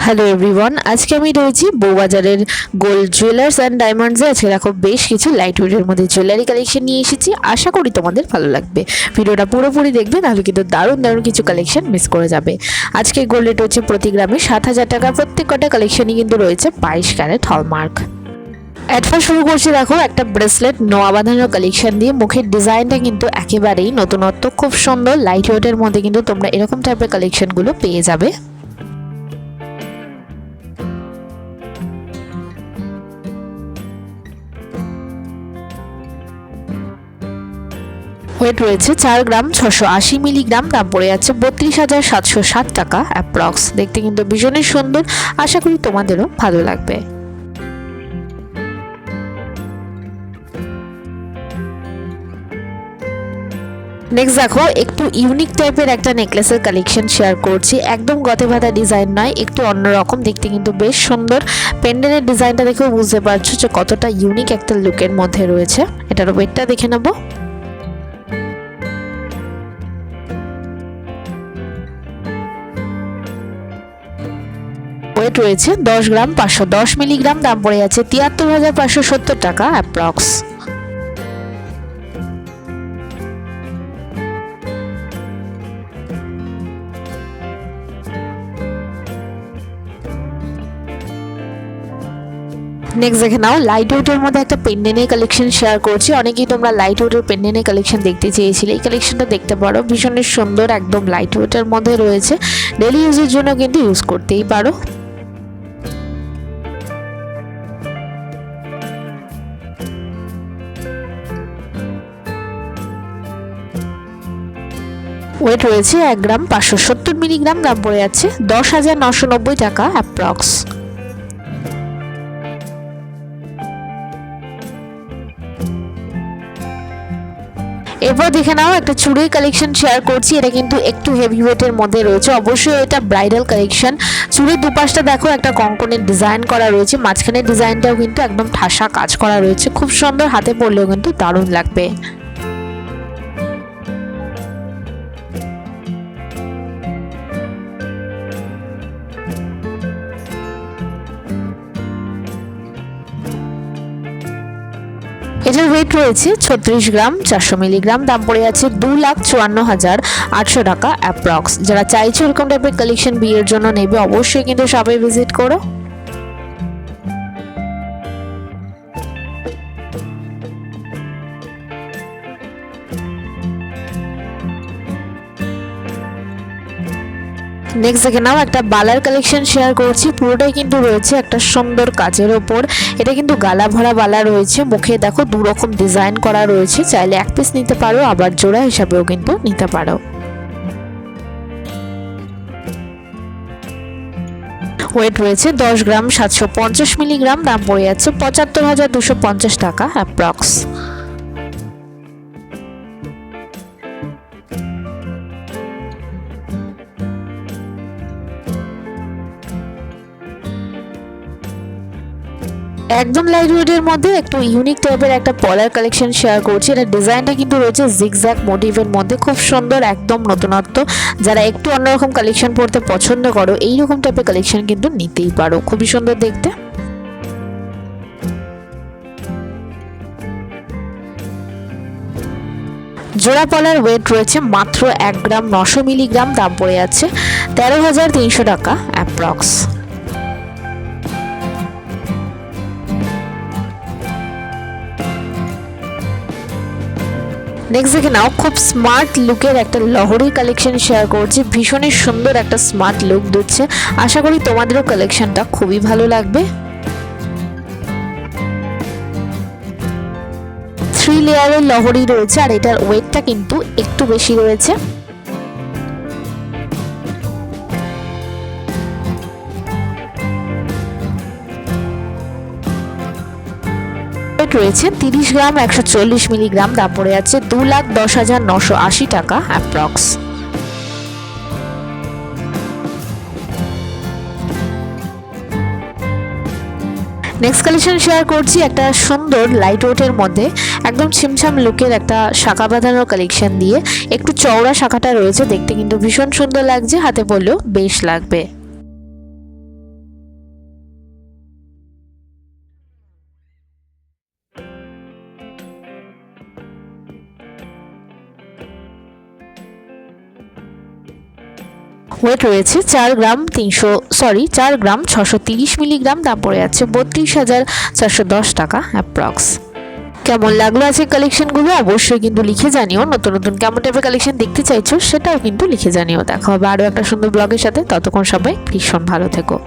Hello everyone, আজকে আমি রয়েছি বউবাজারের গোল্ড জুয়েলার্স অ্যান্ড ডায়মন্ডসে। আজকে দেখো বেশ কিছু লাইট ওয়েটের মধ্যে জুয়েলারি কালেকশন নিয়ে এসেছি। আশা করি তোমাদের ভালো লাগবে। ভিডিওটা পুরোপুরি দেখবে, নাহলে কিন্তু দারুণ দারুণ কিছু কালেকশন মিস করে যাবে। আজকে গোল্ড রেট হচ্ছে প্রতি গ্রামে 7,000 টাকা। প্রত্যেক কটা কালেকশনই কিন্তু রয়েছে 22 ক্যারেট হলমার্ক। অ্যাডভান্স শুরু করছি দেখো একটা ব্রেসলেট নোয়া বাঁধানোর কালেকশন দিয়ে। মুখের ডিজাইনটা কিন্তু একেবারেই নতুনত্ব, খুব সুন্দর। লাইট ওয়েটের মধ্যে কিন্তু তোমরা এরকম টাইপের কালেকশনগুলো পেয়ে যাবে। ওয়েট রয়েছে 4 গ্রাম 680 মিলিগ্রাম। দাম পড়ে যাচ্ছে 32,760 টাকা অ্যাপ্রক্স। দেখতে কিন্তু ভীষণই সুন্দর, আশা করি তোমাদেরও ভালো লাগবে। নেক্সট দেখো একটু ইউনিক টাইপের একটা নেকলেসের কালেকশন শেয়ার করছি। একদম গতে বাঁধা ডিজাইন নয়, একটু অন্যরকম, দেখতে কিন্তু বেশ সুন্দর। পেন্ডেলের ডিজাইনটা দেখেও বুঝতে পারছো যে কতটা ইউনিক একটা লুকের মধ্যে রয়েছে। এটার ওয়েটটা দেখে নেবো। ওয়েট রয়েছে 10 গ্রাম 510 মিলিগ্রাম। দাম পড়ে যাচ্ছে 73,570 টাকা অ্যাপ্রক্স। নেক্সট দেখে নাও লাইট ওয়েটের মধ্যে একটা পেন্ডেন্টের কালেকশন শেয়ার করছি। অনেকেই তোমরা লাইট ওয়েটের পেন্ডেন্টের কালেকশন দেখতে চেয়েছিলে, এই কালেকশনটা দেখতে পারো। ভীষণ সুন্দর, একদম লাইট ওয়েটের মধ্যে রয়েছে। ডেলি ইউজের জন্য কিন্তু ইউজ করতেই পারো। ওয়েট রয়েছে 1 গ্রাম 570 মিলিগ্রাম। দাম পড়ে যাচ্ছে 10,990 টাকা অ্যাপ্রক্স। এরপর দেখে নাও একটা চুড়ির কালেকশন শেয়ার করছি। এটা কিন্তু একটু হেভি ওয়েটের মধ্যে রয়েছে। অবশ্যই এটা ব্রাইডাল কালেকশন। চুড়ির দুপাশটা দেখো একটা কঙ্কনের ডিজাইন করা রয়েছে, মাঝখানের ডিজাইনটাও কিন্তু একদম ঠাসা কাজ করা রয়েছে, খুব সুন্দর। হাতে পরলেও কিন্তু দারুণ লাগবে। এটার ওয়েট রয়েছে 36 গ্রাম 400 মিলিগ্রাম। দাম পড়ে যাচ্ছে 2,54,800 টাকা অ্যাপ্রক্স। যারা চাইছো এরকম টাইপের কালেকশন বিয়ের জন্য নেবে, অবশ্যই কিন্তু সবাই ভিজিট করো। নেক্সট দেখে নাও একটা বালার কালেকশন শেয়ার করছি। পুরোটাই কিন্তু রয়েছে একটা সুন্দর কাজের ওপর। এটা কিন্তু গালা ভরা বালা রয়েছে। মুখে দেখো দু রকম ডিজাইন করা রয়েছে। চাইলে এক পিস নিতে পারো, আবার জোড়া হিসাবেও কিন্তু নিতে পারো। ওয়েট রয়েছে 10 গ্রাম 750 মিলিগ্রাম। দাম পড়ে যাচ্ছে 75,250 টাকা অ্যাপ্রক্স। একদম লাইট ওয়েটের মধ্যে একটু ইউনিক টাইপের একটা পলার কালেকশন শেয়ার করছি। এটা ডিজাইনটা কিন্তু রয়েছে জিগজ্যাগ মোটিভের মধ্যে, খুব সুন্দর, একদম নতুনত্ব। যারা একটু অন্যরকম কালেকশন পড়তে পছন্দ করো, এইরকম টাইপের কালেকশন কিন্তু নিতেই পারো, খুবই সুন্দর দেখতে। জোড়া পলার ওয়েট রয়েছে মাত্র 1 গ্রাম 900 মিলিগ্রাম। দাম পড়ে যাচ্ছে 13,300 টাকা অ্যাপ্রক্স। নেক্সট দেখে নাও খুব স্মার্ট লুকের একটা লহরি কালেকশন শেয়ার করছি। ভীষণই সুন্দর একটা স্মার্ট লুক দিচ্ছে। আশা করি তোমাদেরও কালেকশনটা খুবই ভালো লাগবে। 3 লেয়ারের লহরি রয়েছে, আর এটার ওয়েটটা কিন্তু একটু বেশি রয়েছে। রয়েছে 30 গ্রাম 140 মিলিগ্রাম। দাম পড়ে যাচ্ছে 2,10,980 টাকা অ্যাপ্রক্স। নেক্সট কালেকশন শেয়ার করছি একটা সুন্দর লাইট ওয়েটের মধ্যে একদম ছিমছাম লুকের একটা শাখা বাঁধানোর কালেকশন দিয়ে। একটু চওড়া শাখাটা রয়েছে, দেখতে কিন্তু ভীষণ সুন্দর লাগছে, হাতে পরলেও বেশ লাগবে। ওয়েট রয়েছে 4 গ্রাম 630 মিলিগ্রাম। দাম পড়ে যাচ্ছে 32,410 টাকা অ্যাপ্রক্স। কেমন লাগলো আজকের কালেকশনগুলো অবশ্যই কিন্তু লিখে জানিও। নতুন নতুন কেমন টাইপের কালেকশন দেখতে চাইছো সেটাও কিন্তু লিখে জানিও। দেখা হবে আরও একটা সুন্দর ব্লগের সাথে। ততক্ষণ সবাই ভীষণ ভালো থেকো।